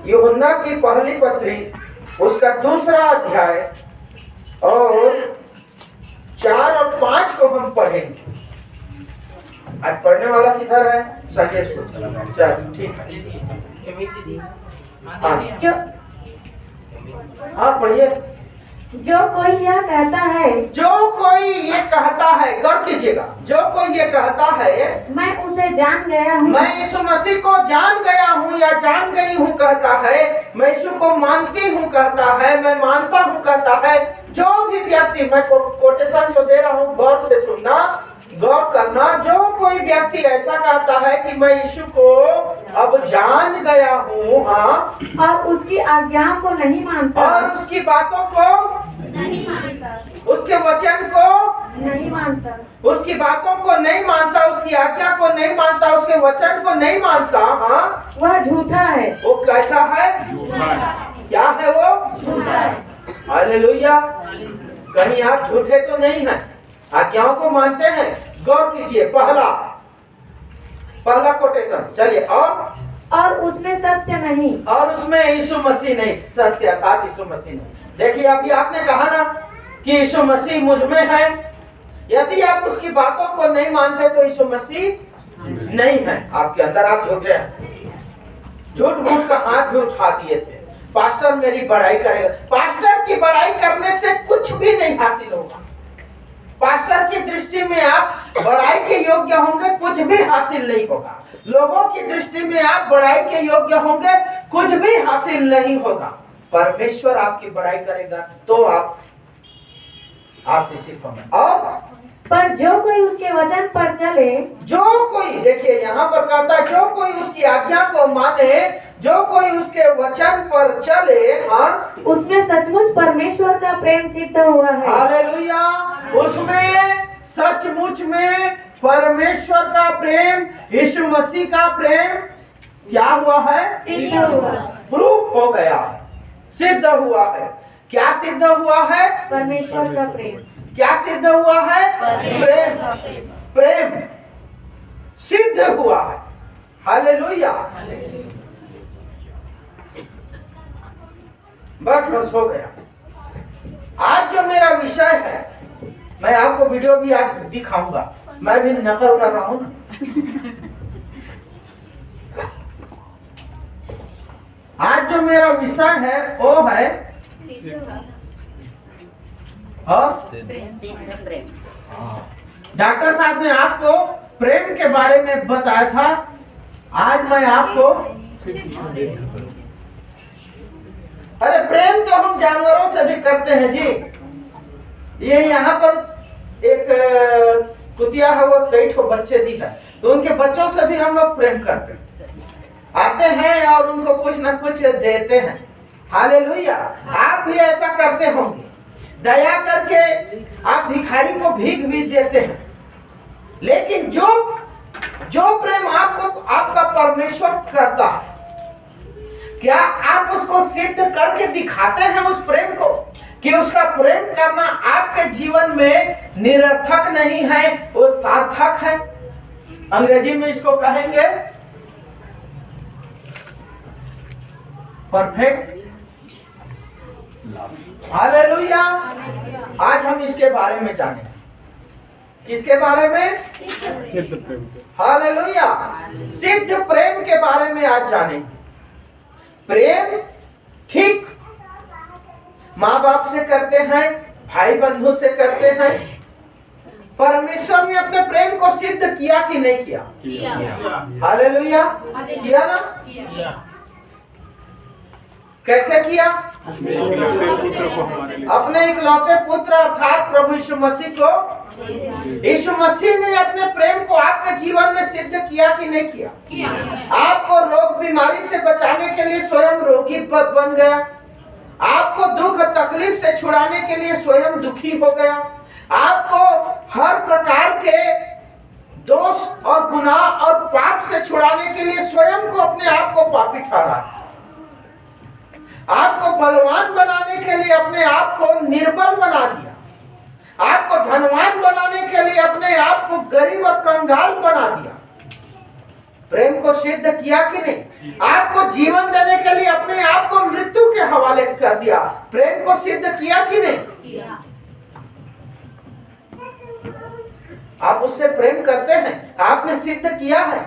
यूहन्ना की पहली पत्री उसका 2 अध्याय और 4 और 5 को हम पढ़ेंगे। आज पढ़ने वाला किधर है? संजय स्कूल। चल ठीक है। हाँ पढ़िए। जो कोई यह कहता है, जो कोई ये कहता है, गौर कीजिएगा, जो कोई ये कहता है मैं उसे जान गया हूँ, मैं यीशु मसीह को जान गया हूँ या जान गई हूँ कहता है, मैं यीशु को मानती हूँ कहता है, मैं मानता हूँ कहता है, जो भी व्यक्ति, मैं कोटेशन जो दे रहा हूँ गौर से सुनना, गौर करना, जो कोई व्यक्ति ऐसा कहता है कि मैं यीशु को अब जान गया हूँ, हाँ, और उसकी आज्ञाओं को नहीं मानता, और उसकी बातों को नहीं मानता, उसके वचन को नहीं मानता, उसकी बातों को नहीं मानता, उसकी आज्ञा को नहीं मानता, उसके वचन को नहीं मानता, हाँ, वह झूठा है। वो कैसा है? क्या है वो? झूठा है। हालेलुया। कहीं आप झूठे तो नहीं हैं, आज्ञाओं को मानते हैं। गौर कीजिए, पहला कोटेशन, चलिए। और उसमें सत्य नहीं, और उसमें यीशु मसीह नहीं, सत्य अर्थात यीशु मसीह नहीं। देखिए अभी आपने कहा ना कि यीशु मसीह मुझ में है, यदि आप उसकी बातों को नहीं मानते तो यीशु मसीह नहीं है आपके अंदर, आप झूठे हैं। झूठ मूठ का हाथ भी उठा दिए थे, पास्टर मेरी बड़ाई करेगा। पास्टर की बड़ाई करने से कुछ भी नहीं हासिल होगा। पास्टर की दृष्टि में आप बड़ाई के योग्य होंगे, कुछ भी हासिल नहीं होगा। लोगों की दृष्टि में आप बड़ाई के योग्य होंगे, कुछ भी हासिल नहीं होगा। परमेश्वर आपकी बड़ाई करेगा तो आप आशीषित होंगे। और पर जो कोई उसके वचन पर चले, जो कोई, देखिए यहाँ पर कहता है जो कोई उसकी आज्ञा को माने, जो कोई उसके वचन पर चले, हाँ, उसमें सचमुच परमेश्वर का प्रेम सिद्ध हुआ है। हालेलुया। उसमें सचमुच में परमेश्वर का प्रेम, यीशु मसीह का प्रेम क्या हुआ है? सिद्ध हुआ, प्रूफ हो गया, सिद्ध हुआ है। क्या सिद्ध हुआ है? परमेश्वर का प्रेम। क्या सिद्ध हुआ है? प्रेम। प्रेम सिद्ध हुआ है। हालेलुया। बस हो गया। आज जो मेरा विषय है, मैं आपको वीडियो भी आज दिखाऊंगा, मैं भी नकल कर रहा हूं ना। आज जो मेरा विषय है वो है डॉक्टर साहब ने आपको प्रेम के बारे में बताया था, आज मैं आपको, अरे प्रेम तो हम जानवरों से भी करते हैं जी। ये यहाँ पर एक कुतिया है, वो कई ठो बच्चे दी है, तो उनके बच्चों से भी हम लोग प्रेम करते हैं, आते हैं और उनको कुछ न कुछ देते हैं। हालेलुया। आप भी ऐसा करते होंगे, दया करके आप भिखारी को भीख भी देते हैं। लेकिन जो प्रेम आपको आपका परमेश्वर करता है, क्या आप उसको सिद्ध करके दिखाते हैं उस प्रेम को, कि उसका प्रेम करना आपके जीवन में निरर्थक नहीं है, वो सार्थक है। अंग्रेजी में इसको कहेंगे परफेक्ट। हालेलुया। आज हम इसके बारे में जानेंगे। किसके बारे में? सिद्ध प्रेम। हालेलुया। सिद्ध प्रेम के बारे में आज जानेंगे। प्रेम ठीक माँ बाप से करते हैं, भाई बंधु से करते हैं। परमेश्वर ने अपने प्रेम को सिद्ध किया कि नहीं किया? हालेलुया। किया ना? कैसे किया? अपने इकलौते पुत्र अर्थात प्रभु यीशु मसीह को, यीशु मसीह ने अपने प्रेम को आपके जीवन में सिद्ध किया कि नहीं किया? आपको रोग बीमारी से बचाने के लिए स्वयं रोगी बन गया, आपको दुख तकलीफ से छुड़ाने के लिए स्वयं दुखी हो गया, आपको हर प्रकार के दोष और गुनाह और पाप से छुड़ाने के लिए स्वयं को अपने आप को पापी ठहरा, आपको बलवान बनाने के लिए अपने आप को निर्बल बना दिया, आपको धनवान बनाने के लिए अपने आप को गरीब और कंगाल बना दिया। प्रेम को सिद्ध किया कि नहीं? आपको जीवन देने के लिए अपने आप को मृत्यु के हवाले कर दिया, प्रेम को सिद्ध किया कि नहीं? आप उससे प्रेम करते हैं, आपने सिद्ध किया है,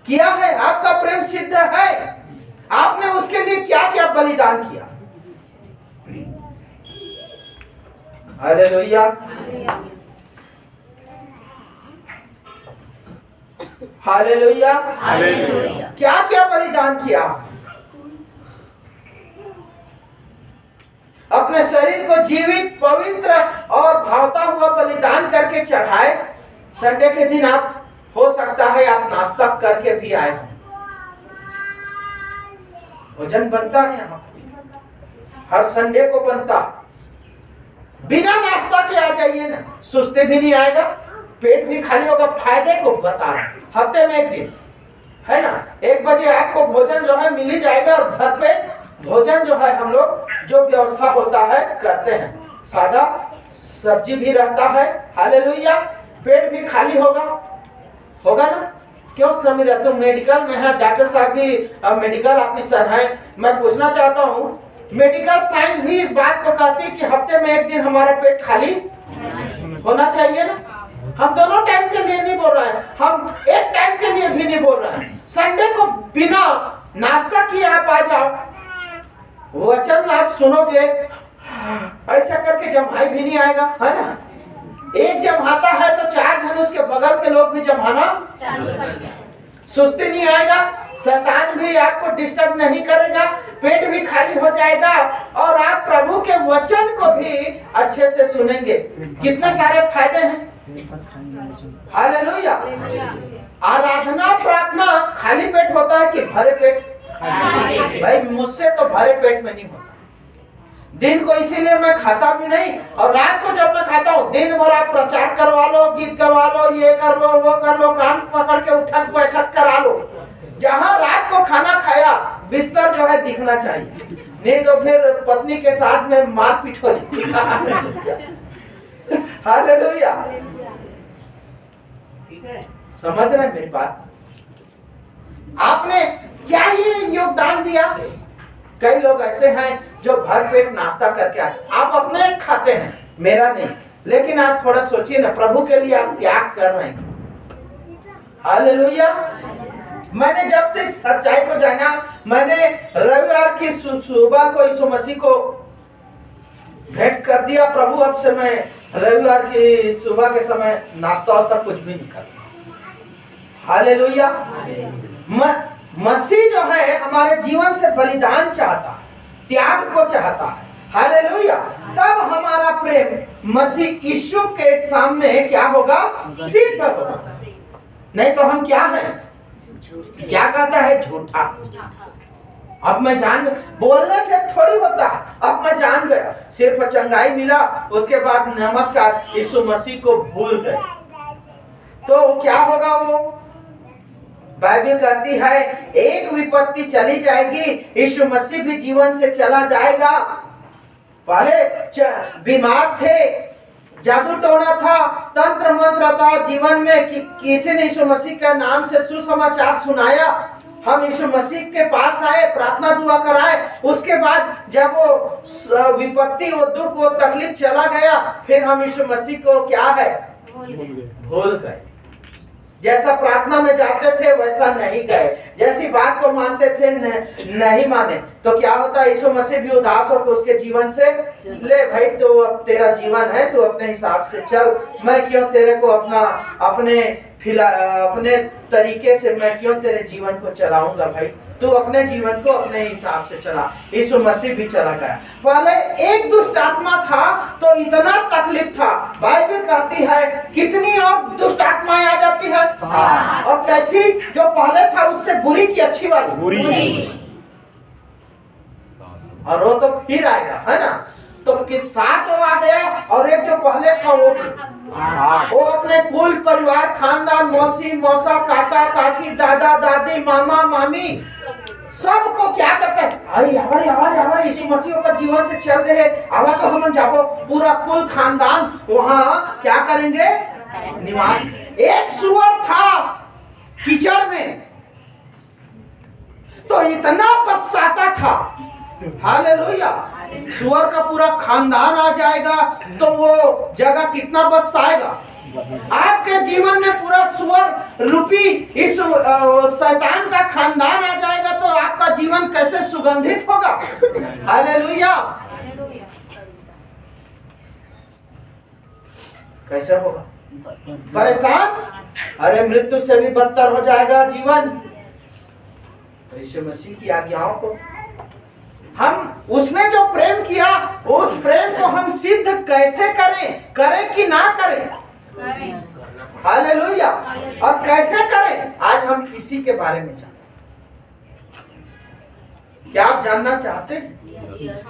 किया है, आपका प्रेम सिद्ध है। आपने उसके लिए क्या क्या बलिदान किया? हालेलुया, हालेलुया, क्या क्या बलिदान किया? अपने शरीर को जीवित, पवित्र और भावता हुआ बलिदान करके चढ़ाए। संडे के दिन आप हो सकता है आप नाश्ता करके भी आए, भोजन बनता है यहाँ, हर संडे को बनता। बिना नाश्ता के आ जाइए ना, सुस्ती भी नहीं आएगा, पेट भी खाली होगा। फायदे को बता रहे, हफ्ते में एक दिन है ना, 1 बजे आपको भोजन जो है मिल ही जाएगा। और भरपेट भोजन जो है हम लोग जो व्यवस्था होता है करते हैं, सादा सब्जी भी रहता है। हालेलुया, पेट भी खाली होगा, होगा ना? क्यों समीरा, तुम मेडिकल में है, डॉक्टर साहब भी मेडिकल ऑफिसर है। मैं पूछना चाहता हूँ, मेडिकल साइंस भी इस बात को कहती है कि हफ्ते में एक दिन हमारा पेट खाली होना चाहिए ना। हम दोनों टाइम के लिए नहीं बोल रहे हैं, हम एक टाइम के लिए भी नहीं बोल रहे हैं। संडे को बिना नाश्ता किए आप आ जाओ, वचन आप सुनोगे, ऐसा करके जमाई भी नहीं आएगा, है ना? एक जमाता है तो 4 जन उसके बगल के लोग भी जमाना, सुस्ती नहीं आएगा, शैतान भी आपको डिस्टर्ब नहीं करेगा, पेट भी खाली हो जाएगा और आप प्रभु के वचन को भी अच्छे से सुनेंगे। कितने सारे फायदे हैं। हालेलुया, आराधना प्रार्थना खाली पेट होता है कि भरे पेट? भाई मुझसे तो भरे पेट में नहीं होता। दिन को इसीलिए मैं खाता भी नहीं, और रात को जब मैं खाता हूँ, दिन भर आप प्रचार करवा लो, गीत करवा लो, ये कर लो, वो कर लो, कान पकड़ के उठक बैठक करा लो। जहाँ रात को खाना खाया, बिस्तर जो है दिखना चाहिए, नहीं तो फिर पत्नी के साथ में मारपीट हो जाती। हालेलुया, समझ रहे हैं मेरी बात? आपने क्या ये योगदान दिया? कई लोग ऐसे हैं जो भर पेट नाश्ता करके आए, आप अपने खाते हैं, मेरा नहीं, लेकिन आप थोड़ा सोचिए ना, प्रभु के लिए आप त्याग कर रहे हैं। हालेलुया, मैंने जब से सच्चाई को जाना, मैंने रविवार की सुबह को यीशु मसीह को भेंट कर दिया प्रभु। अब से मैं रविवार की सुबह के समय नाश्ता वास्ता कुछ भी नहीं करता। हालेलुया, मसीह जो है हमारे जीवन से बलिदान चाहता है, त्याग को चाहता है। हालेलुया, तब हमारा प्रेम मसीह यीशु के सामने क्या होगा? सिद्ध होगा। नहीं तो हम क्या हैं? क्या कहता है? झूठा। अब मैं जान, बोलने से थोड़ी होता है, अब मैं जान गया, सिर्फ चंगाई मिला, उसके बाद नमस्कार यीशु मसीह को भूल गए, तो क्या होगा? वो बाइबल कहती है एक विपत्ति चली जाएगी, यीशु मसीह भी जीवन से चला जाएगा। पहले बीमार थे, जादू टोना था, तंत्र मंत्र था जीवन में, किसी ने यीशु मसीह के नाम से सुसमाचार सुनाया, हम यीशु मसीह के पास आए, प्रार्थना दुआ कराए, उसके बाद जब वो विपत्ति, वो दुख, वो तकलीफ चला गया, फिर हम यीशु मसीह को क्या है? भूल गए। जैसा प्रार्थना में जाते थे वैसा नहीं गए, जैसी बात को मानते थे नहीं माने, तो क्या होता है? यीशु मसीह भी उदास होकर उसके जीवन से ले, भाई तो अब तेरा जीवन है, तू अपने हिसाब से चल, मैं क्यों तेरे को अपने तरीके से मैं क्यों तेरे जीवन को चलाऊंगा? भाई तू अपने जीवन को अपने हिसाब से चला। यीशु मसीह भी चला गया। पहले एक दुष्ट आत्मा था तो इतना तकलीफ था, बाइबल कहती है कितनी और दुष्ट आत्माएं आ जाती है, और कैसी? जो पहले था उससे बुरी की अच्छी वाली, और वो तो फिर आएगा, है ना? तो 7 वो आ गया, और एक जो पहले था वो अपने कुल परिवार, खानदान, मौसी मौसा, काका काकी, दादा दादी, मामा मामी, सबको क्या करते हैं? हमारे यीशु मसीह का जीवन से चल रहे, आवा तो हम जाओ, पूरा कुल खानदान वहाँ क्या करेंगे? निवास। एक सुअर था, कीचड़ में, तो इतना पछताता था। हालेलुया। सुअर का पूरा खानदान आ जाएगा तो वो जगह कितना बचाएगा। आपके जीवन में पूरा सुअर रूपी इस शैतान का खानदान आ जाएगा तो आपका जीवन कैसे सुगंधित होगा। हालेलुया। कैसे होगा? परेशान, अरे मृत्यु से भी बदतर हो जाएगा जीवन। यीशु मसीह की आज्ञाओं को हम, उसने जो प्रेम किया उस प्रेम को हम सिद्ध कैसे करें, करें कि ना करें। हालेलुया। और कैसे करें, आज हम इसी के बारे में जानते। क्या आप जानना चाहते हैं?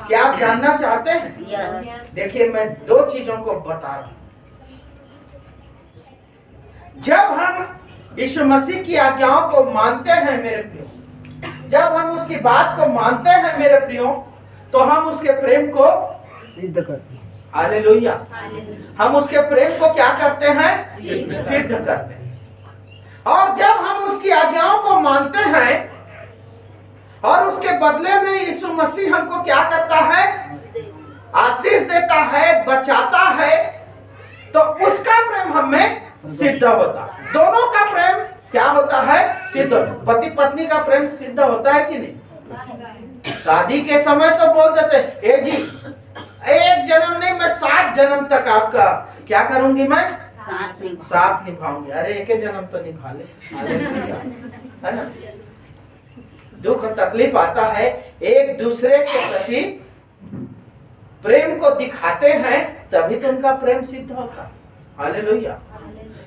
क्या आप जानना चाहते हैं? देखिए, मैं दो चीजों को बता रहा हूं। जब हम यीशु मसीह की आज्ञाओं को मानते हैं मेरे प्रियो, जब हम उसकी बात को मानते हैं मेरे प्रियो, तो हम उसके प्रेम को सिद्ध करते हैं। हालेलुया। हम उसके प्रेम को क्या करते हैं? सिद्ध करते हैं। और जब हम उसकी आज्ञाओं को मानते हैं और उसके बदले में यीशु मसीह हमको क्या करता है? आशीष देता है, बचाता है, तो उसका प्रेम हमें सिद्ध होता है। दोनों का प्रेम क्या होता है? सिद्ध। पति पत्नी का प्रेम सिद्ध होता है कि नहीं? शादी के समय तो बोल देते, ए जी, एक जन्म नहीं, मैं 7 जन्म तक आपका क्या करूंगी, मैं साथ निभाऊंगी। अरे एक जन्म तो निभा ले। है ना? दुख तकलीफ आता है, एक दूसरे के प्रति प्रेम को दिखाते हैं, तभी तो उनका प्रेम सिद्ध होता। हालेलुया।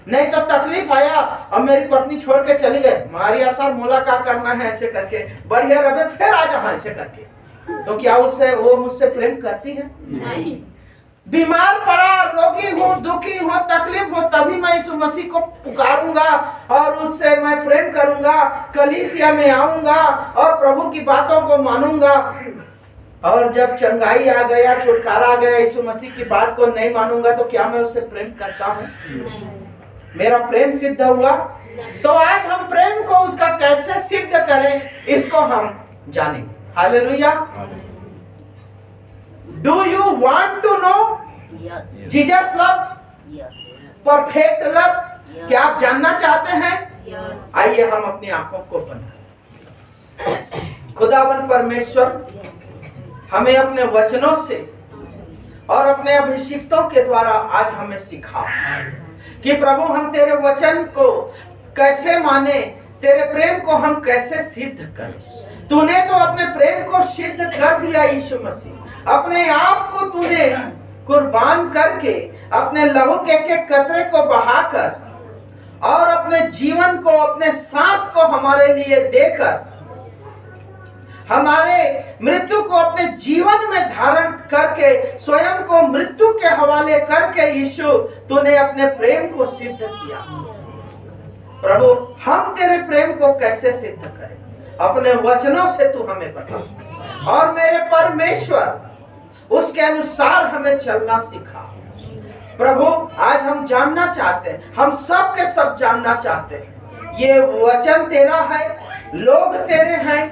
नहीं तो तकलीफ आया और मेरी पत्नी छोड़ के चली गई, मारिया सर मोला क्या करना है ऐसे करके, बढ़िया रबे फिर आ जा ऐसे करके, तो क्या उससे वो मुझसे प्रेम करती है? नहीं। बीमार पड़ा, रोगी हूँ, दुखी हूँ, तकलीफ हो, तभी मैं यीशु मसीह को पुकारूंगा और उससे मैं प्रेम करूंगा, कलीसिया में आऊंगा और प्रभु की बातों को मानूंगा। और जब चंगाई आ गया, छुटकारा आ गया, यीशु मसीह की बात को नहीं मानूंगा, तो क्या मैं उससे प्रेम करता हूँ? मेरा प्रेम सिद्ध हुआ? तो आज हम प्रेम को उसका कैसे सिद्ध करें, इसको हम जानेंगे। Hallelujah. Do you want to know Jesus love, perfect love? क्या आप जानना चाहते हैं? आइए हम अपनी आंखों को बंद करें। खुदावन परमेश्वर हमें अपने वचनों से और अपने अभिषिक्तों के द्वारा आज हमें सिखा कि प्रभु हम तेरे वचन को कैसे माने, तेरे प्रेम को हम कैसे सिद्ध करें। तूने तो अपने प्रेम को सिद्ध कर दिया यीशु मसीह, अपने आप को तूने कुर्बान करके, अपने लहू के कतरे को बहाकर और अपने जीवन को, अपने सांस को हमारे लिए देकर, हमारे मृत्यु को अपने जीवन में धारण करके, स्वयं को मृत्यु के हवाले करके यीशु तूने अपने प्रेम को सिद्ध किया। प्रभु हम तेरे प्रेम को कैसे सिद्ध करें, अपने वचनों से तू हमें बता और मेरे परमेश्वर उसके अनुसार हमें चलना सिखा। प्रभु आज हम जानना चाहते हैं, हम सब के सब जानना चाहते हैं, ये वचन तेरा है, लोग तेरे हैं,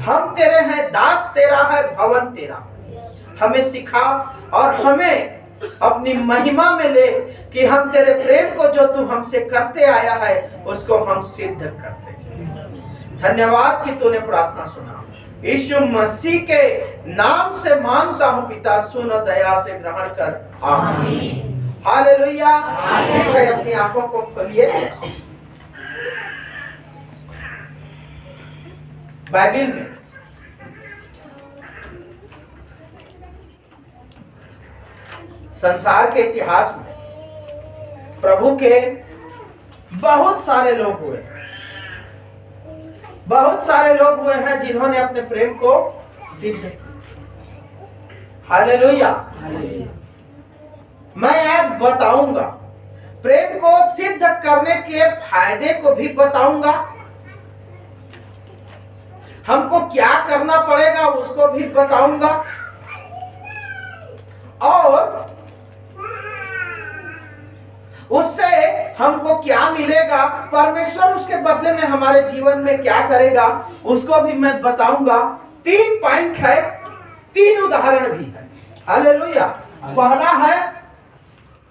हम तेरे हैं, दास तेरा है, भवन तेरा। हमें सिखा और हमें अपनी महिमा में ले कि हम तेरे प्रेम को जो तू हमसे करते आया है उसको हम सिद्ध करते। धन्यवाद कि तूने प्रार्थना सुना। यीशु मसीह के नाम से मांगता हूँ पिता, सुन और दया से ग्रहण कर। आमीन। हालेलुया। अपनी आंखों को खोलिए। बाइबल में संसार के इतिहास में प्रभु के बहुत सारे लोग हुए, बहुत सारे लोग हुए हैं जिन्होंने अपने प्रेम को सिद्ध किया। हालेलुया। मैं आज बताऊंगा, प्रेम को सिद्ध करने के फायदे को भी बताऊंगा, हमको क्या करना पड़ेगा उसको भी बताऊंगा, और उससे हमको क्या मिलेगा, परमेश्वर उसके बदले में हमारे जीवन में क्या करेगा, उसको भी मैं बताऊंगा। 3 पॉइंट है, 3 उदाहरण भी है। हालेलुया। पहला है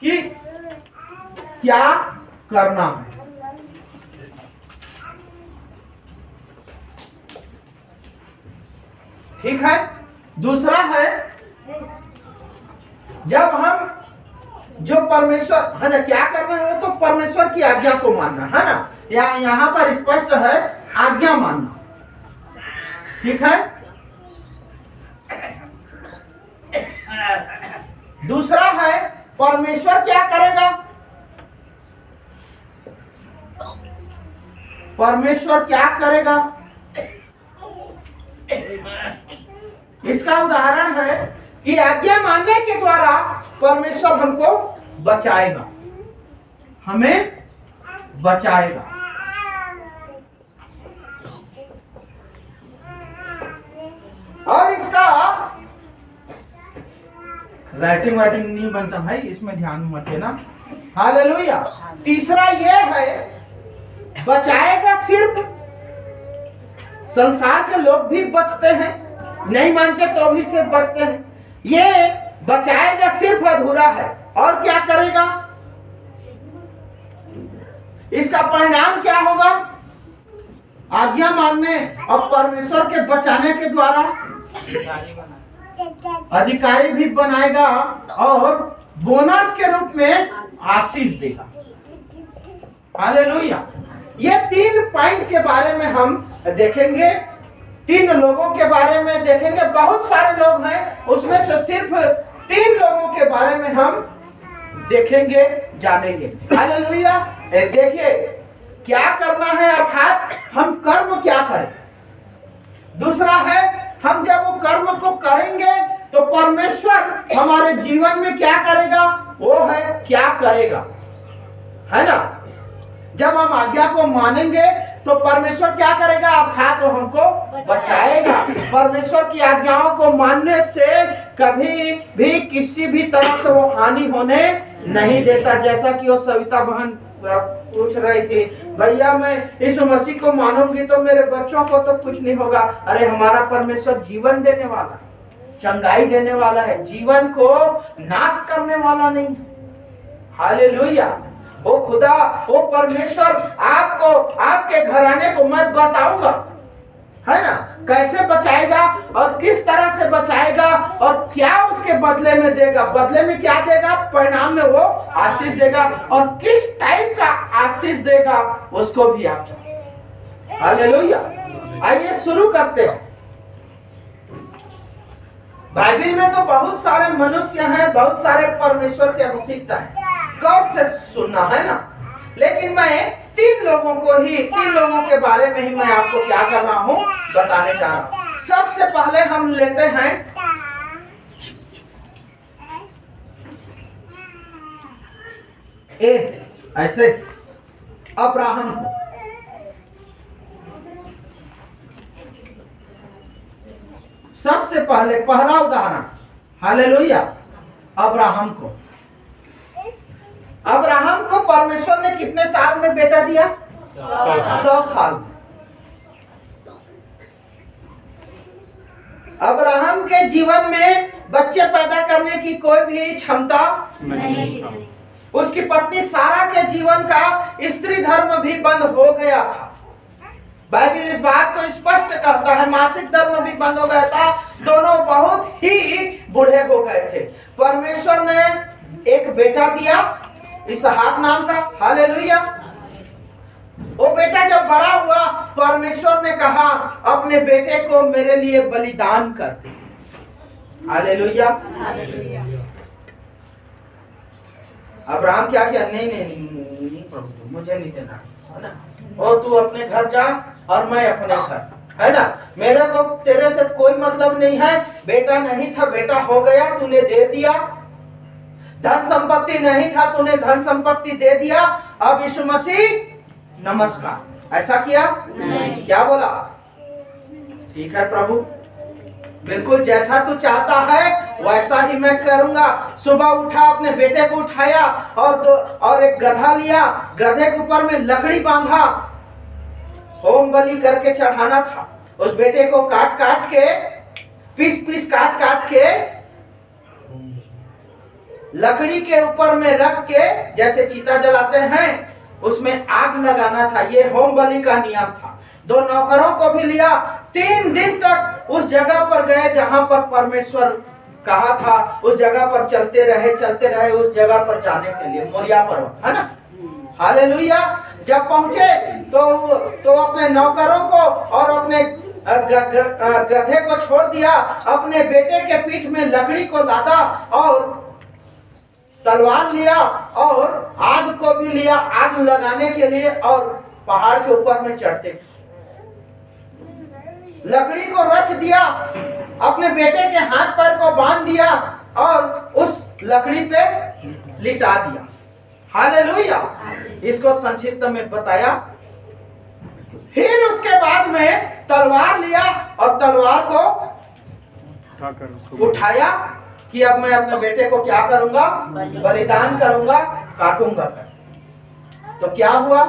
कि क्या करना है, ठीक है। दूसरा है जब हम जो परमेश्वर है ना, क्या करना है, वो तो परमेश्वर की आज्ञा को मानना है ना, यहाँ पर स्पष्ट है आज्ञा मानना, ठीक है। दूसरा है परमेश्वर क्या करेगा, परमेश्वर क्या करेगा। इसका उदाहरण है कि आज्ञा मानने के द्वारा परमेश्वर हमको बचाएगा, हमें बचाएगा। और इसका राइटिंग नहीं बनता भाई, इसमें ध्यान मत देना। हालेलुया। तीसरा ये है बचाएगा, सिर्फ संसार के लोग भी बचते हैं, नहीं मानते तो भी से बचते हैं। ये बचाएगा सिर्फ अधूरा है। और क्या करेगा, इसका परिणाम क्या होगा, आज्ञा मानने और परमेश्वर के बचाने के द्वारा अधिकारी भी बनाएगा और बोनस के रूप में आशीष देगा। हालेलुया। ये 3 पॉइंट के बारे में हम देखेंगे, 3 लोगों के बारे में देखेंगे। बहुत सारे लोग हैं, उसमें से सिर्फ 3 लोगों के बारे में हम देखेंगे, जानेंगे। हालेलुया। देखिए क्या करना है, अर्थात हम कर्म क्या करें। दूसरा है हम जब वो कर्म को करेंगे तो परमेश्वर हमारे जीवन में क्या करेगा, वो है क्या करेगा, है ना। जब हम आज्ञा को मानेंगे तो परमेश्वर क्या करेगा, अर्थात वो हमको बचाएगा। परमेश्वर की आज्ञाओं को मानने से कभी भी किसी भी तरह से वो हानि होने नहीं देता। जैसा कि वो सविता बहन पूछ रही थी, भैया मैं इस मसीह को मानूंगी तो मेरे बच्चों को तो कुछ नहीं होगा। अरे हमारा परमेश्वर जीवन देने वाला, चंगाई देने वाला है, जीवन को नाश करने वाला नहीं। हालेलुया। वो खुदा, वो परमेश्वर आपको, आपके घराने को मैं बताऊंगा, है ना, कैसे बचाएगा और किस तरह से बचाएगा और क्या उसके बदले में देगा। बदले में क्या देगा, परिणाम में वो आशीष देगा, और किस टाइप का आशीष देगा उसको भी आप जानें। हालेलुया। आइए शुरू करते हैं। बाइबल में तो बहुत सारे मनुष्य हैं, बहुत सारे परमेश्वर के अभिषिक्त हैं, गौर से सुनना है ना। लेकिन मैं 3 लोगों के बारे में ही मैं आपको क्या कर रहा हूँ, बताने जा रहा हूँ। सबसे पहले हम लेते हैं ऐसे अब्राहम को। सबसे पहले पहला उदाहरण, हालेलुया, अब्राहम को। अब्राहम को परमेश्वर ने कितने साल में बेटा दिया, 100 साल में। अब्राहम के जीवन में बच्चे पैदा करने की कोई भी क्षमता नहीं। उसकी पत्नी सारा के जीवन का स्त्री धर्म भी बंद हो गया था। बाइबल इस बात को स्पष्ट करता है, मासिक धर्म भी बंद हो गया था। दोनों बहुत ही बूढ़े हो गए थे। परमेश्वर ने एक बेटा दिया, इसहाक नाम का। हालेलुया। वो बेटा जब बड़ा हुआ, परमेश्वर ने कहा अपने बेटे को मेरे लिए बलिदान कर दे। हालेलुया। अब्राहम क्या किया, नहीं प्रभु, मुझे नहीं देना, है ना, और तू अपने घर जा और मैं अपने घर, है ना, मेरे को तेरे से कोई मतलब नहीं है। बेटा नहीं था, बेटा हो गया, तूने दे दिया। धन संपत्ति नहीं था, तूने धन संपत्ति दे दिया। अब यीशु मसीह नमस्कार, ऐसा किया नहीं। क्या बोला, ठीक है प्रभु, बिल्कुल जैसा तू चाहता है वैसा ही मैं करूंगा। सुबह उठा, अपने बेटे को उठाया और एक गधा लिया, गधे के ऊपर में लकड़ी बांधा, होम बलि करके चढ़ाना था। उस बेटे को काट काट के, पीस पीस काट काट के लकड़ी के ऊपर में रख के, जैसे चिता जलाते हैं उसमें आग लगाना था। ये होम बलि का नियम था। 2 नौकरों को भी लिया, 3 दिन तक उस जगह पर गए जहां पर परमेश्वर कहा था। उस जगह पर चलते रहे उस जगह पर जाने के लिए, मोरिया पर्वत, है ना। हालेलुया। जब पहुंचे तो अपने नौकरों को और अपने गधे को छोड़ दिया, अपने बेटे के पीठ में लकड़ी को लादा और तलवार लिया और आग को भी लिया, आग लगाने के लिए, और पहाड़ के ऊपर में चढ़ते लकड़ी को रच दिया, अपने बेटे के हाथ पैर को बांध दिया और उस लकड़ी पे लिटा दिया। हालेलुया। इसको संक्षिप्त में बताया। फिर उसके बाद में तलवार लिया और तलवार को उठाया कि अब मैं अपने बेटे को क्या करूंगा, बलिदान करूंगा, काटूंगा। तो क्या हुआ,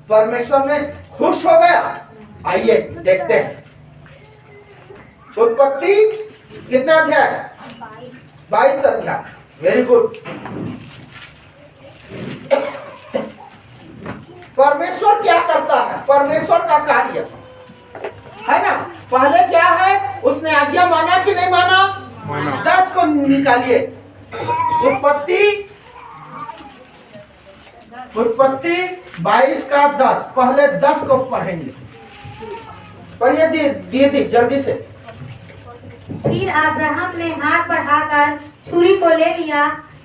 परमेश्वर ने खुश हो गया। आइए देखते हैं उत्पत्ति कितना अध्याय, 22 अध्याय। Very good. परमेश्वर क्या करता है, परमेश्वर का कार्य है ना। पहले क्या है, उसने आज्ञा माना कि नहीं माना, 10 को निकालिए। उत्पत्ति 22 का 10, पहले 10 को पढ़ेंगे। पढ़िए दीदी जल्दी से। फिर अब्राहम ने हाथ बढ़ाकर छुरी को ले लिया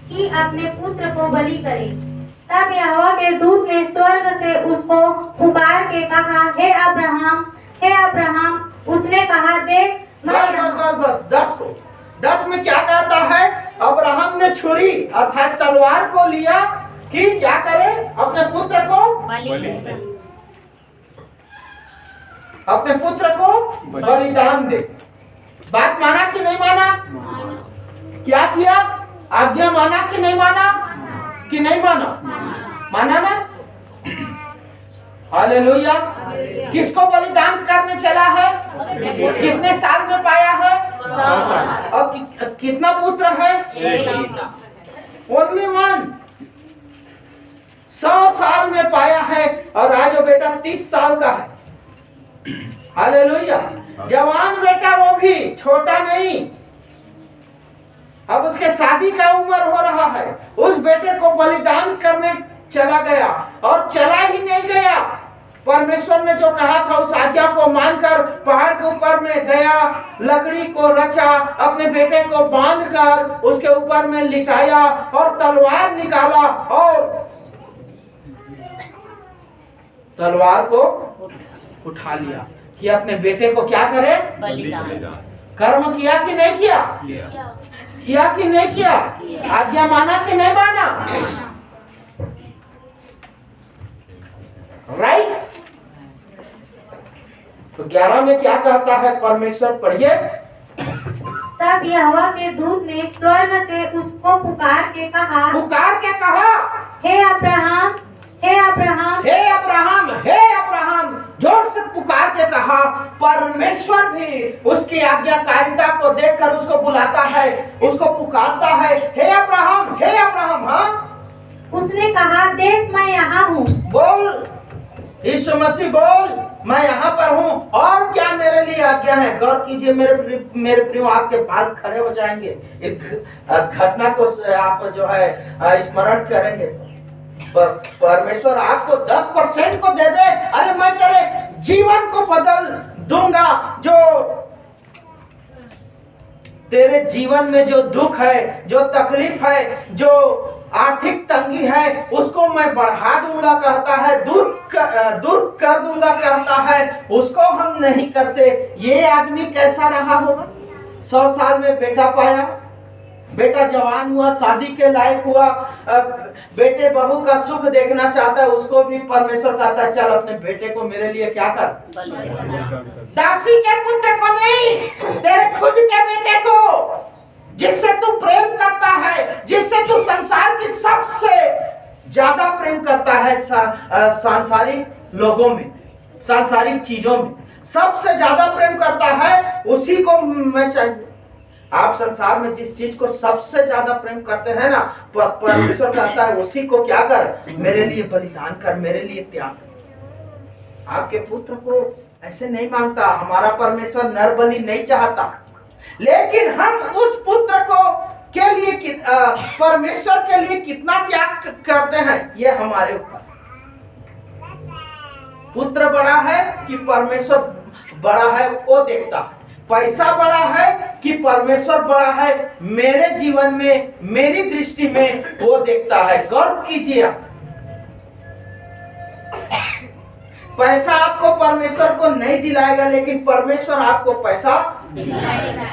कि अपने पुत्र को बलि करे। तब यहोवा के दूत ने स्वर्ग से उसको पुकार के कहा, हे अब्राहम, हे अब्राहम। उसने कहा, देख बस 10 में क्या कहता है, अब्राहम ने छुरी अर्थात तलवार को लिया कि क्या करे, अपने पुत्र को बलिदान दे। बात माना कि नहीं माना, क्या किया, आज्ञा माना कि नहीं माना, माना ना। हालेलुया। किसको बलिदान करने चला है, कितने साल में पाया है, और कितना पुत्र है, ओनली 1। 100 साल में पाया है और आज वो बेटा 30 साल का है। हालेलुया। जवान बेटा, वो भी छोटा नहीं। अब उसके शादी का उम्र हो रहा है, उस बेटे को बलिदान करने चला गया। और चला ही नहीं गया, परमेश्वर ने जो कहा था उस आज्ञा को मानकर पहाड़ के ऊपर में गया, लकड़ी को रचा, अपने बेटे को बांधकर उसके ऊपर में लिटाया और तलवार निकाला और तलवार को उठा लिया कि अपने बेटे को क्या करे, कर्म किया कि नहीं किया, किया कि नहीं किया, आज्ञा माना कि नहीं माना, राइट। तो 11 में क्या कहता है परमेश्वर, पढ़िए। तब यहोवा के दूत ने स्वर्ग से उसको पुकार के कहा, हे अब्राहम, हे अब्राहम, हे अब्राहम, हे अब्राहम, जोर से पुकार के कहा। परमेश्वर भी उसकी आज्ञाकारिता को देखकर उसको बुलाता है, उसको पुकारता है, हे अब्राहम, हे अब्राहम। हाँ, उसने कहा, देख मैं यहाँ हूँ। बोल यीशु मसीह, बोल मैं यहाँ पर हूँ, और क्या मेरे लिए आज्ञा है। गौर कीजिए मेरे प्रियो, आपके बाल खड़े हो जाएंगे। इस घटना को आप जो है स्मरण करेंगे। परमेश्वर आपको 10% को दे दे, अरे मैं तेरे जीवन को बदल दूंगा। जो तेरे जीवन में जो दुख है, जो तकलीफ है, जो आर्थिक तंगी है, उसको मैं बढ़ा दूंगा कहता है, दूर कर दूंगा कहता है, उसको हम नहीं करते। ये आदमी कैसा रहा होगा, 100 साल में बेटा पाया, बेटा जवान हुआ, शादी के लायक हुआ, बेटे बहू का सुख देखना चाहता है, उसको भी परमेश्वर कहता है चल अपने बेटे को मेरे लिए क्या कर, दासी के पुत्र को नहीं, तेरे खुद के बेटे को, जिससे तू प्रेम करता है, जिससे तू संसार की सबसे ज्यादा प्रेम करता है, सांसारिक लोगों में, सांसारिक चीजों में सबसे ज्यादा प्रेम करता है, उसी को मैं चाहिए। आप संसार में जिस चीज को सबसे ज्यादा प्रेम करते हैं ना, परमेश्वर कहता है उसी को क्या कर, मेरे लिए बलिदान कर, मेरे लिए त्याग कर। आपके पुत्र को ऐसे नहीं मांगता, हमारा परमेश्वर नर बलि नहीं चाहता, लेकिन हम उस पुत्र को के लिए परमेश्वर के लिए कितना त्याग करते हैं, ये हमारे ऊपर। पुत्र बड़ा है कि परमेश्वर बड़ा है, वो देखता है। पैसा बड़ा है कि परमेश्वर बड़ा है, मेरे जीवन में, मेरी दृष्टि में वो देखता है। गर्व कीजिए आप। पैसा आपको परमेश्वर को नहीं दिलाएगा, लेकिन परमेश्वर आपको पैसा दिलाएगा।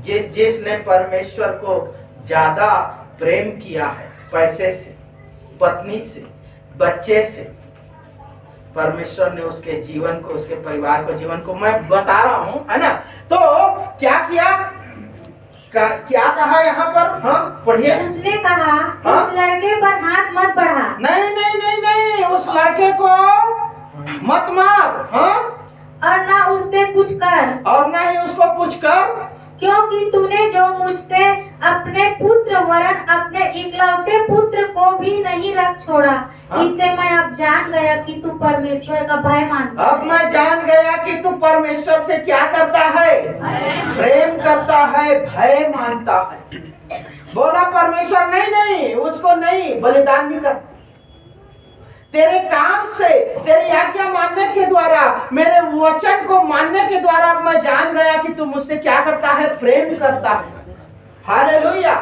जिसने परमेश्वर को ज्यादा प्रेम किया है, पैसे से, पत्नी से, बच्चे से, परमेश्वर ने उसके जीवन को, उसके परिवार को, जीवन को मैं बता रहा हूं, है ना। तो क्या किया, क्या कहा यहाँ पर, हाँ पढ़िए। उसने कहा, हाँ? उस लड़के पर हाथ मत बढ़ा। नहीं नहीं नहीं नहीं, उस लड़के को मत मार, हाँ, और ना उससे कुछ कर, और ना ही उसको कुछ कर, क्योंकि तूने जो मुझसे अपने पुत्र वरन अपने इकलौते पुत्र को भी नहीं रख छोड़ा। हाँ? इससे मैं अब जान गया कि तू परमेश्वर का भय मानता है। अब मैं जान गया कि तू परमेश्वर से क्या करता है, प्रेम करता है, भय मानता है। बोला परमेश्वर नहीं नहीं, उसको नहीं, बलिदान भी कर। तेरे काम से, तेरी आज्ञा मानने के द्वारा, मेरे वचन को मानने के द्वारा मैं जान गया कि तू मुझसे क्या करता है, प्रेम करता है। हालेलुया।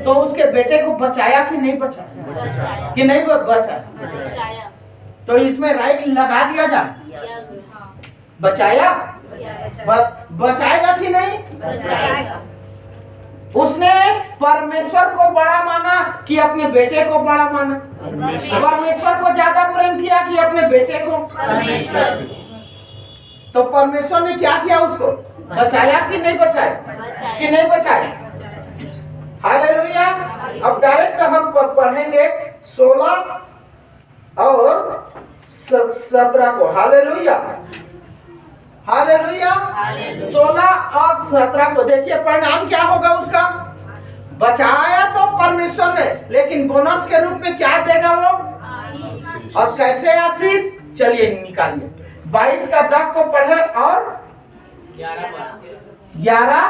तो उसके बेटे को बचाया कि नहीं बचाया, कि नहीं बचाया? तो इसमें राइट लगा दिया जाए, बचाया, बचाएगा कि नहीं? उसने परमेश्वर को बड़ा माना कि अपने बेटे को बड़ा माना? परमेश्वर को ज्यादा प्रेम किया कि अपने बेटे को? तो परमेश्वर ने क्या किया, उसको बचाया कि नहीं बचाया, कि नहीं बचाया? हालेलुया। अब डायरेक्ट हम पढ़ेंगे 16 और 17 को। Hallelujah, hallelujah. 16 और 17 को देखिए, परिणाम क्या होगा उसका। बचाया तो परमेश्वर ने, लेकिन बोनस के रूप में क्या देगा वो, और कैसे आशीष, चलिए निकालिए। 22 का 10 को पढ़े और 11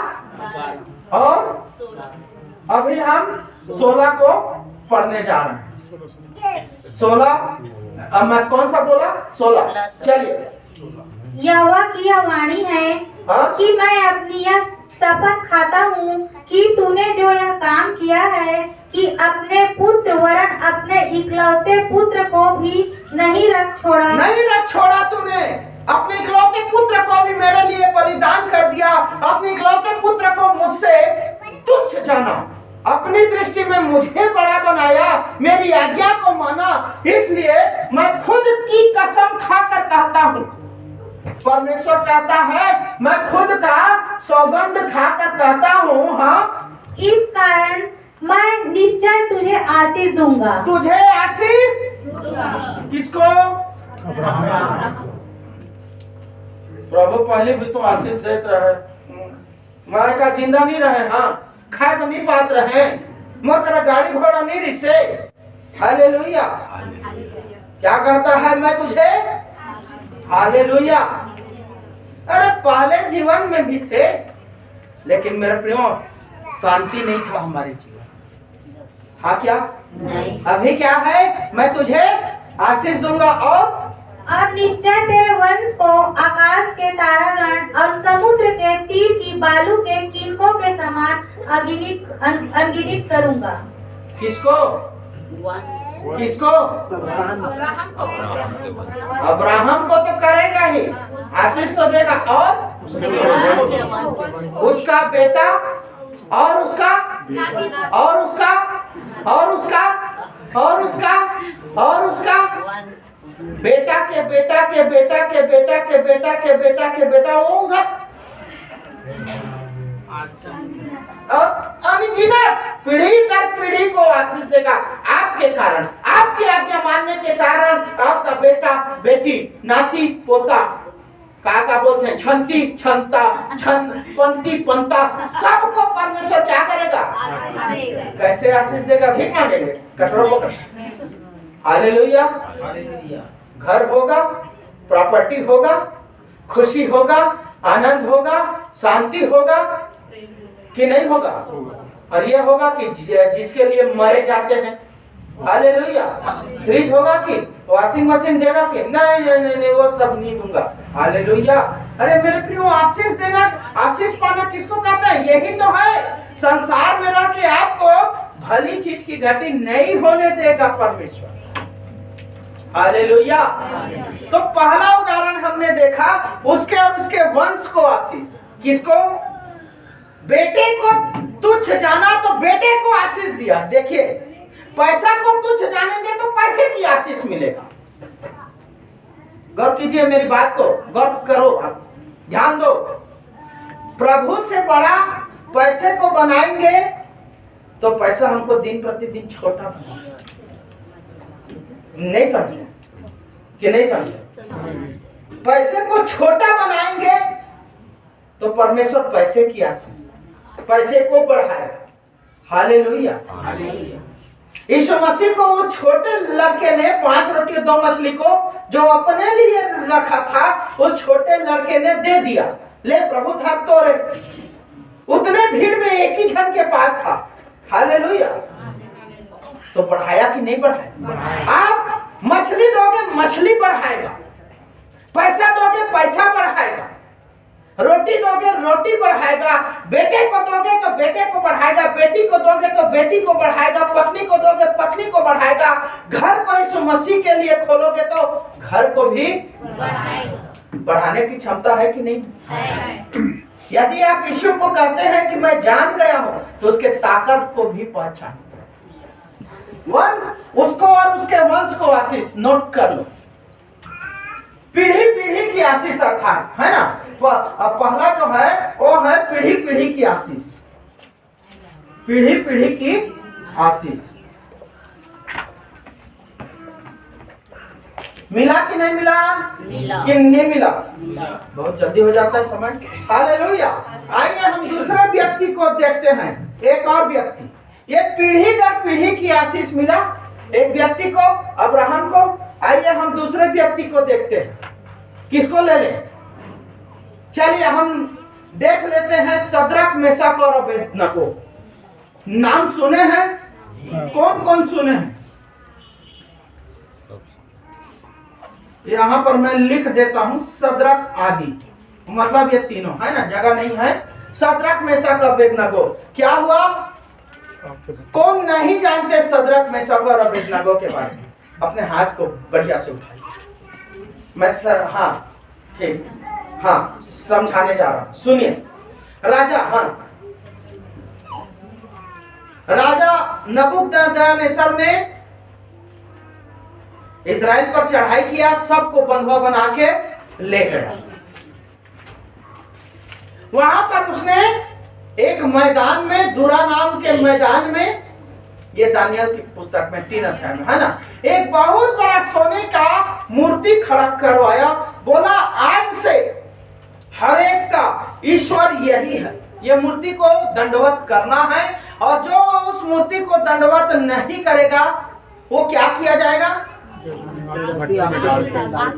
और अभी हम 16 को पढ़ने जा रहे हैं। 16, अब मैं कौन सा बोला, 16, चलिए। यहोवा की यह वाणी है, हाँ? कि मैं अपनी यह शपथ खाता हूँ कि तूने जो यह काम किया है कि अपने पुत्र वरन अपने इकलौते पुत्र को भी नहीं रख छोड़ा। नहीं रख छोड़ा तूने, अपने इकलौते पुत्र को भी मेरे लिए बलिदान कर दिया। अपने इकलौते पुत्र को मुझसे तुच्छ जाना, अपनी दृष्टि में मुझे बड़ा बनाया, मेरी आज्ञा को माना। इसलिए मैं खुद की कसम खाकर कहता हूँ, परमेश्वर कहता है, मैं खुद का सौगंध खाकर कहता हूँ, हाँ, इस कारण मैं निश्चय तुझे आशीष दूंगा। तुझे आशीष, किसको? प्रभु पहले भी तो आशीष देते रहे, मैं का जिंदा नहीं रहे, हाँ, खाए तो नहीं पात रहे, मोर तेरा गाड़ी घोड़ा नहीं रिसे। हालेलुया। क्या कहता है, मैं तुझे, हालेलुया। अरे पहले जीवन में भी थे, लेकिन मेरे प्रियो शांति नहीं था हमारे जीवन। हाँ क्या नहीं। अभी क्या है, मैं तुझे आशीष दूंगा और निश्चय तेरे वंश को आकाश के तारागण और समुद्र के तीर की बालू के किनकों के समान अनगिनत करूंगा। किसको? किसको? अब्राहम को तो करेगा ही, आशीष तो देगा, और उसका बेटा और उसका और उसका और उसका और उसका और उसका बेटा के बेटा के बेटा के बेटा के बेटा के बेटा के बेटा, वो उधर और अनगिनत पीढ़ी दर पीढ़ी को आशीष देगा आपके कारण, आपकी आज्ञा मानने के कारण। आपका बेटा बेटी नाती पोता का बोलते हैं, छंती छंता छन पंती पंता, सबको परमेश्वर क्या करेगा? कैसे आशीष देगा? भीख मांगेंगे, कटोरा पकड़। हालेलुया। घर होगा, प्रॉपर्टी होगा, खुशी होगा, आनंद होगा, शांति होगा कि नहीं होगा? और ये होगा कि जिसके लिए मरे जाते हैं। हालेलुया। फ्रिज होगा कि वॉशिंग मशीन देगा कि नहीं नहीं नहीं नहीं, वो सब नहीं दूंगा। हालेलुया। अरे मेरे प्रियो, आशीष देना, आशीष पाना किसको कहते हैं? यही तो है, संसार में रह के आपको भली चीज की घटी नहीं होने देगा परमेश्वर। हालेलुया। तो पहला उदाहरण हमने देखा, उसके और उसके वंश को आशीष। किसको? बेटे को तुच्छ जाना तो बेटे को आशीष दिया। देखिए, पैसा को तुच्छ जानेंगे तो पैसे की आशीष मिलेगा। गौर कीजिए मेरी बात को, गौर करो, ध्यान दो। प्रभु से बड़ा पैसे को बनाएंगे तो पैसा हमको दिन प्रतिदिन छोटा बनाएगा। नहीं समझे कि नहीं समझे? पैसे को छोटा बनाएंगे तो परमेश्वर पैसे की आशीष, पैसे को बढ़ाएगा। हालेलुया। यीशु मसीह को उस छोटे लड़के ने 5 रोटी और 2 मछली को जो अपने लिए रखा था, उस छोटे लड़के ने दे दिया। ले प्रभु था तोरे। उतने भीड़ में एक ही जन के पास था। हालेलुया। तो बढ़ाया कि नहीं बढ़ाया? आप मछली दोगे, मछली बढ़ाएगा। पैसा दोगे, पैसा बढ़ाएगा। रोटी दोगे, रोटी बढ़ाएगा। बेटे को दोगे तो बेटे को बढ़ाएगा, बेटी को दोगे तो बेटी को बढ़ाएगा, पत्नी को दोगे पत्नी को बढ़ाएगा। घर को यीशु मसीह के लिए खोलोगे तो घर को भी बढ़ाने की क्षमता है कि नहीं है? यदि आप यीशु को कहते हैं कि मैं जान गया हूं, तो उसके ताकत को भी पहचान। वंश, उसको और उसके वंश को आशीष नोट कर लो। पीढ़ी पीढ़ी की आशीष अर्थात, है ना? पहला जो है वो है पीढ़ी पीढ़ी की आशीष। पीढ़ी पीढ़ी की आशीष मिला कि नहीं मिला? कि नहीं मिला? बहुत जल्दी हो जाता है समय। हालेलुया। आइए हम दूसरे व्यक्ति को देखते हैं। एक और व्यक्ति, ये पीढ़ी दर पीढ़ी की आशीष मिला एक व्यक्ति को, अब्राहम को। आइए हम दूसरे व्यक्ति को देखते हैं। किसको ले लें? चलिए हम देख लेते हैं शद्रक, मेशक और अबेदनगो। नाम सुने हैं? कौन कौन सुने हैं? यहाँ पर मैं लिख देता हूं शद्रक आदि, मतलब ये तीनों है ना, जगह नहीं है। Shadrach, Meshach, Abednego. क्या हुआ? कौन नहीं जानते शद्रक, मेशक और अबेदनगो के बारे में? अपने हाथ को बढ़िया से उठाइए। मैं हाँ ठीक, हाँ समझाने जा रहा हूं। सुनिए। राजा, हाँ, राजा नबूकदनेस्सर ने इजराइल पर चढ़ाई किया, सबको बंधुआ बना के ले गया। वहां पर उसने एक मैदान में, दुरा नाम के मैदान में, ये दानियल की पुस्तक में 3 अध्याय में है ना, एक बहुत बड़ा सोने का मूर्ति खड़ा करवाया। बोला आज से हर एक का ईश्वर यही है। ये मूर्ति को दंडवत करना है, और जो उस मूर्ति को दंडवत नहीं करेगा वो क्या किया जाएगा?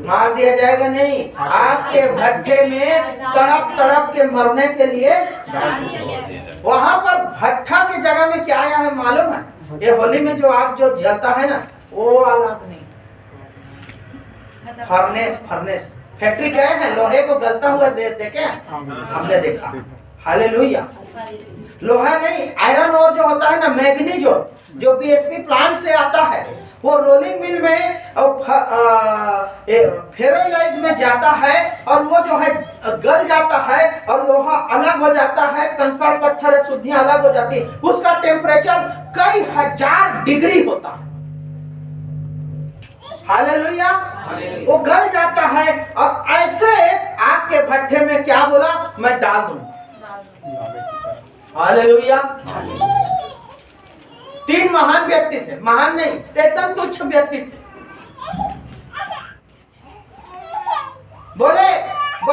मार दिया जाएगा। नहीं, आग के भट्ठे में तड़प तड़प के मरने के लिए। वहां पर भट्ठा की जगह में क्या आया है मालूम है? ये होली में जो आग जो जलता है ना, वो वाला नहीं, फर्नेस। फैक्ट्री गए हैं, लोहे को गलता हुआ देखे हमने देखा। हालेलुया। लोहा नहीं, आयरन ओर जो होता है ना, मैग्नीज ओर, जो बीएसपी प्लांट से आता है, वो रोलिंग मिल में और फेरोइलाइज में जाता है और वो जो है गल जाता है और लोहा अलग हो जाता है, कंकड़ पत्थर शुद्धियां अलग हो जाती है। उसका टेम्परेचर कई हजार डिग्री होता है। हालेलुया। वो गल जाता है और ऐसे आग के भट्ठे में क्या बोला, मैं डाल दूं। हालेलुया। 3 महान व्यक्ति थे, महान नहीं, एकदम तुच्छ व्यक्ति थे। बोले